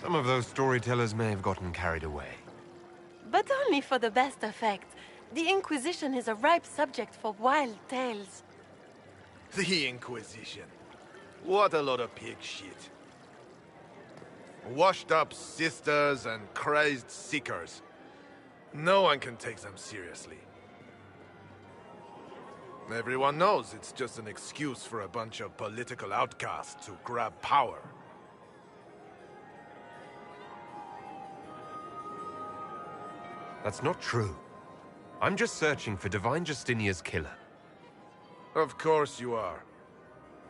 Some of those storytellers may have gotten carried away. But only for the best effect. The Inquisition is a ripe subject for wild tales. The Inquisition. What a lot of pig shit. Washed-up sisters and crazed seekers. No one can take them seriously. Everyone knows it's just an excuse for a bunch of political outcasts to grab power. That's not true. I'm just searching for Divine Justinia's killer. Of course you are.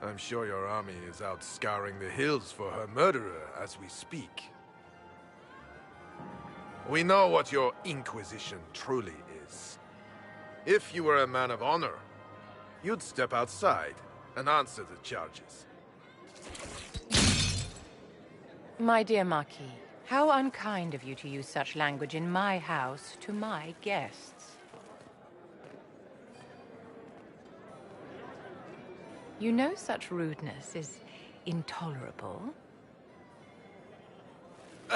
I'm sure your army is out scouring the hills for her murderer as we speak. We know what your Inquisition truly is. If you were a man of honor, you'd step outside and answer the charges. My dear Marquis, how unkind of you to use such language in my house to my guests. You know such rudeness is intolerable.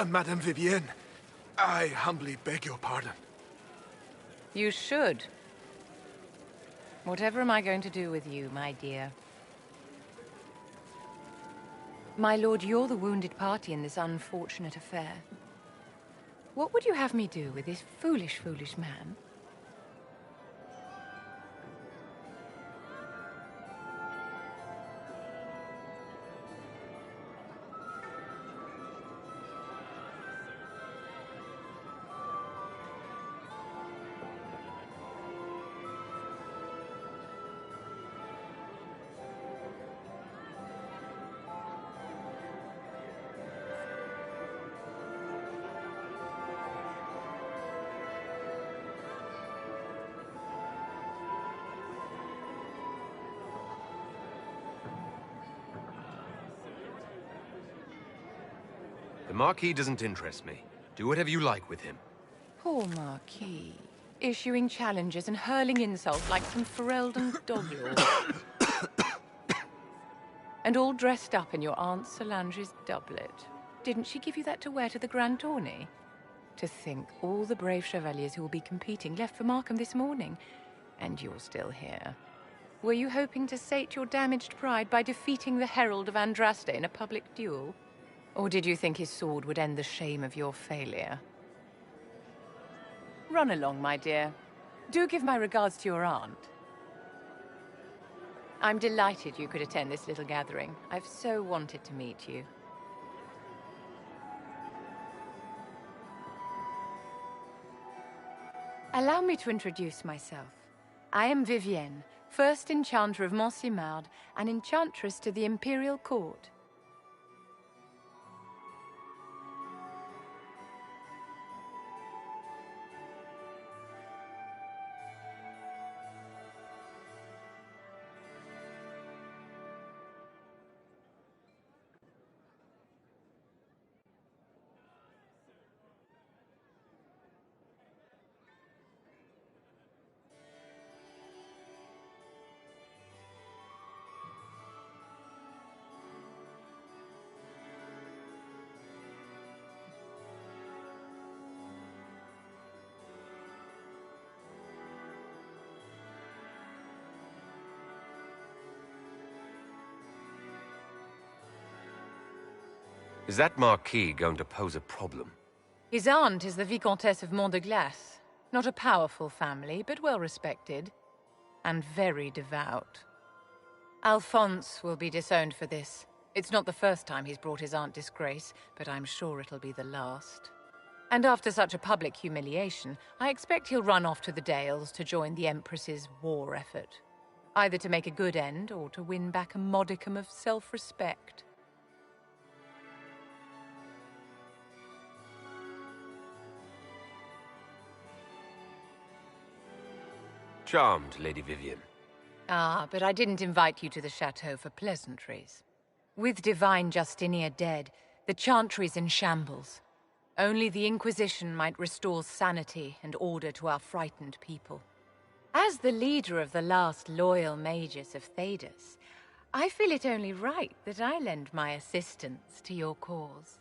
Madame Vivienne, I humbly beg your pardon. You should. Whatever am I going to do with you, my dear? My lord, you're the wounded party in this unfortunate affair. What would you have me do with this foolish, foolish man? The Marquis doesn't interest me. Do whatever you like with him. Poor Marquis. Issuing challenges and hurling insults like some Ferelden doglord. And all dressed up in your Aunt Solange's doublet. Didn't she give you that to wear to the Grand Tourney? To think all the brave chevaliers who will be competing left for Markham this morning, and you're still here. Were you hoping to sate your damaged pride by defeating the Herald of Andraste in a public duel? Or did you think his sword would end the shame of your failure? Run along, my dear. Do give my regards to your aunt. I'm delighted you could attend this little gathering. I've so wanted to meet you. Allow me to introduce myself. I am Vivienne, first Enchanter of Montsimard and Enchantress to the Imperial Court. Is that Marquis going to pose a problem? His aunt is the Vicomtesse of Mont de Glace. Not a powerful family, but well respected. And very devout. Alphonse will be disowned for this. It's not the first time he's brought his aunt disgrace, but I'm sure it'll be the last. And after such a public humiliation, I expect he'll run off to the Dales to join the Empress's war effort. Either to make a good end, or to win back a modicum of self-respect. Charmed, Lady Vivienne. Ah, but I didn't invite you to the chateau for pleasantries. With Divine Justinia dead, the Chantry's in shambles. Only the Inquisition might restore sanity and order to our frightened people. As the leader of the last loyal mages of Thedas, I feel it only right that I lend my assistance to your cause.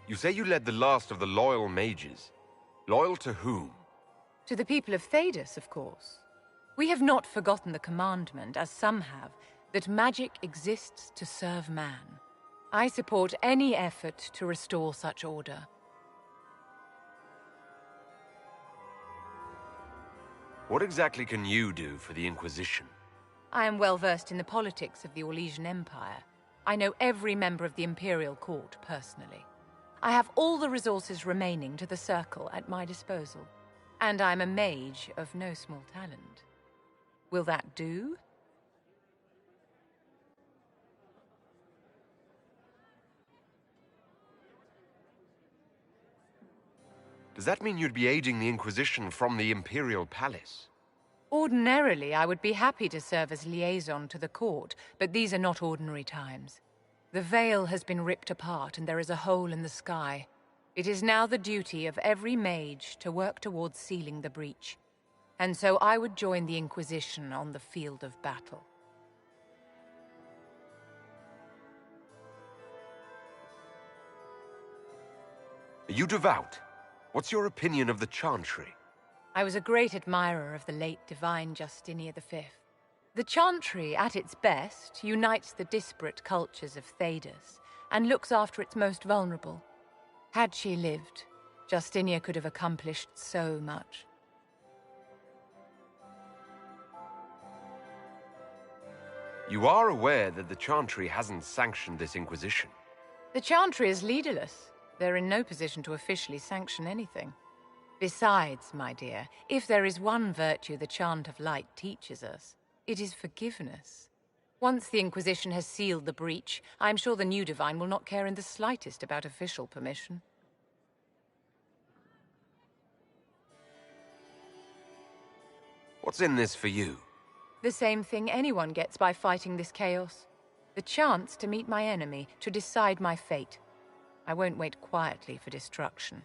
You say you led the last of the loyal mages. Loyal to whom? To the people of Thedas, of course. We have not forgotten the commandment, as some have, that magic exists to serve man. I support any effort to restore such order. What exactly can you do for the Inquisition? I am well versed in the politics of the Orlesian Empire. I know every member of the Imperial Court personally. I have all the resources remaining to the Circle at my disposal. And I'm a mage of no small talent. Will that do? Does that mean you'd be aiding the Inquisition from the Imperial Palace? Ordinarily, I would be happy to serve as liaison to the court, but these are not ordinary times. The veil has been ripped apart and there is a hole in the sky. It is now the duty of every mage to work towards sealing the breach. And so I would join the Inquisition on the field of battle. Are you devout? What's your opinion of the Chantry? I was a great admirer of the late divine Justinia V. The Chantry, at its best, unites the disparate cultures of Thedas and looks after its most vulnerable. Had she lived, Justinia could have accomplished so much. You are aware that the Chantry hasn't sanctioned this Inquisition. The Chantry is leaderless. They're in no position to officially sanction anything. Besides, my dear, if there is one virtue the Chant of Light teaches us, it is forgiveness. Once the Inquisition has sealed the breach, I'm sure the new Divine will not care in the slightest about official permission. What's in this for you? The same thing anyone gets by fighting this chaos. The chance to meet my enemy, to decide my fate. I won't wait quietly for destruction.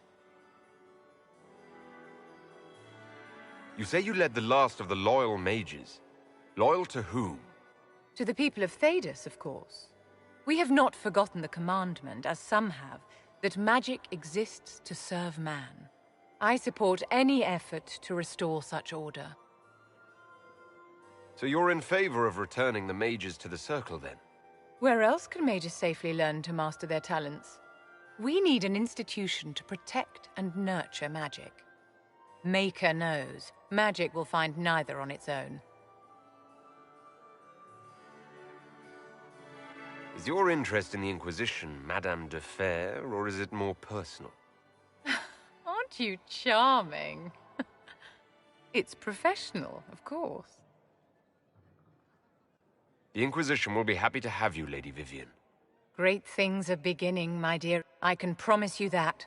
You say you led the last of the loyal mages. Loyal to whom? To the people of Thedas, of course. We have not forgotten the commandment, as some have, that magic exists to serve man. I support any effort to restore such order. So you're in favor of returning the mages to the Circle, then? Where else can mages safely learn to master their talents? We need an institution to protect and nurture magic. Maker knows, magic will find neither on its own. Is your interest in the Inquisition Madame de Fer, or is it more personal? Aren't you charming? It's professional, of course. The Inquisition will be happy to have you, Lady Vivian. Great things are beginning, my dear. I can promise you that.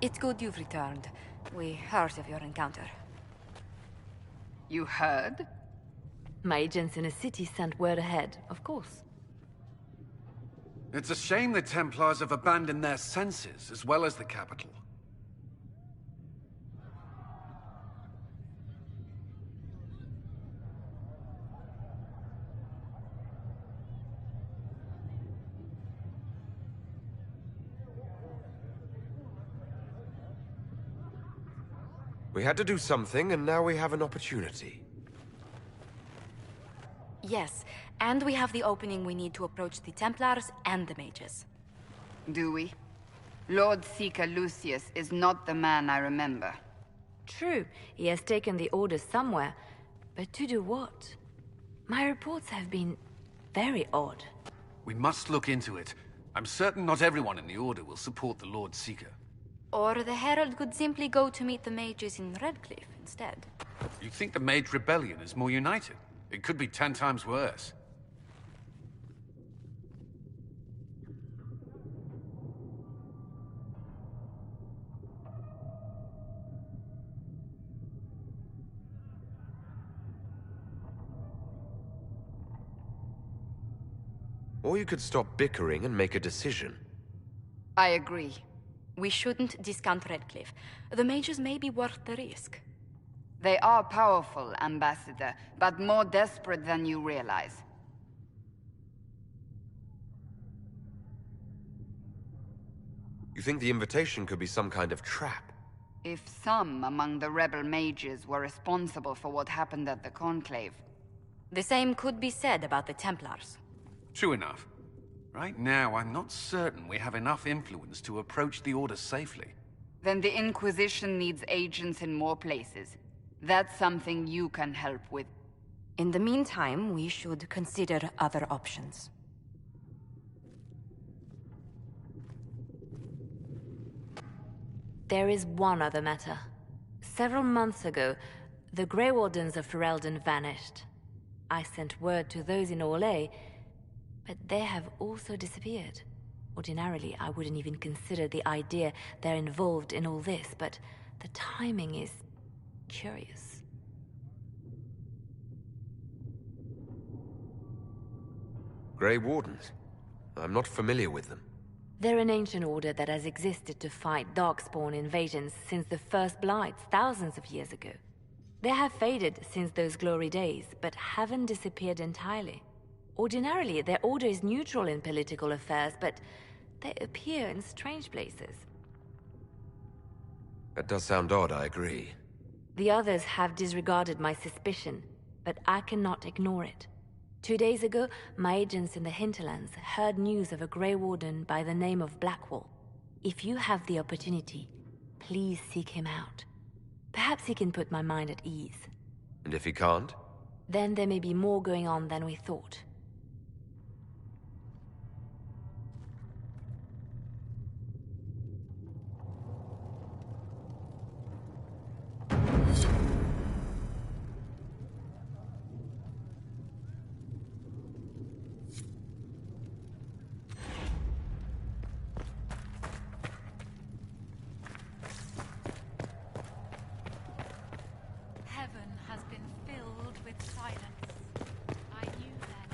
It's good you've returned. We heard of your encounter. You heard? My agents in the city sent word ahead, of course. It's a shame the Templars have abandoned their senses, as well as the capital. We had to do something, and now we have an opportunity. Yes, and we have the opening we need to approach the Templars and the mages. Do we? Lord Seeker Lucius is not the man I remember. True, he has taken the orders somewhere, but to do what? My reports have been very odd. We must look into it. I'm certain not everyone in the Order will support the Lord Seeker. Or the Herald could simply go to meet the mages in Redcliffe instead. You think the Mage Rebellion is more united? It could be 10 times worse. Or you could stop bickering and make a decision. I agree. We shouldn't discount Redcliffe. The mages may be worth the risk. They are powerful, Ambassador, but more desperate than you realize. You think the invitation could be some kind of trap? If some among the rebel mages were responsible for what happened at the Conclave. The same could be said about the Templars. True enough. Right now, I'm not certain we have enough influence to approach the Order safely. Then the Inquisition needs agents in more places. That's something you can help with. In the meantime, we should consider other options. There is one other matter. Several months ago, the Grey Wardens of Ferelden vanished. I sent word to those in Orlais, but they have also disappeared. Ordinarily, I wouldn't even consider the idea they're involved in all this, but the timing is curious. Grey Wardens? I'm not familiar with them. They're an ancient order that has existed to fight Darkspawn invasions since the First Blights thousands of years ago. They have faded since those glory days, but haven't disappeared entirely. Ordinarily, their order is neutral in political affairs, but they appear in strange places. That does sound odd, I agree. The others have disregarded my suspicion, but I cannot ignore it. 2 days ago, my agents in the hinterlands heard news of a Grey Warden by the name of Blackwall. If you have the opportunity, please seek him out. Perhaps he can put my mind at ease. And if he can't? Then there may be more going on than we thought. Heaven has been filled with silence. I knew that.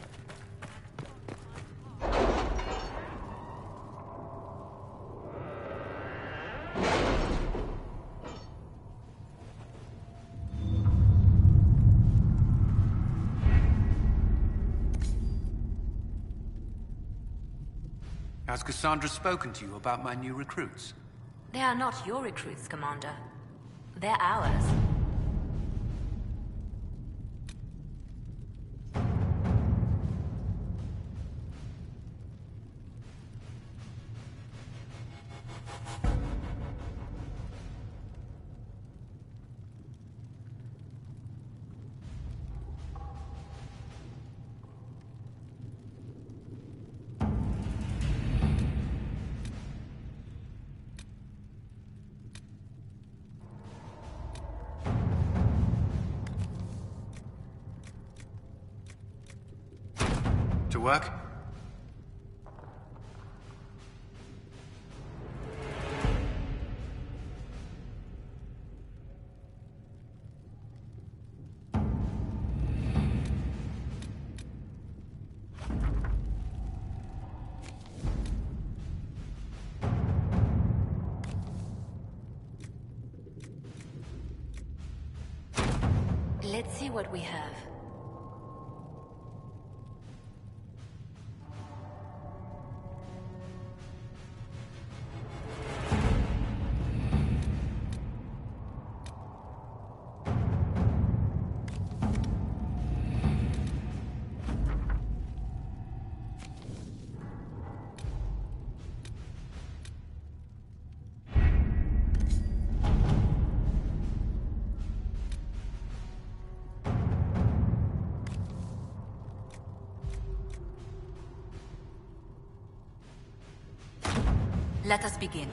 Has Cassandra spoken to you about my new recruits? They are not your recruits, Commander. They're ours. To work? Let's see what we have. Let us begin.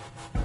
Inquisition.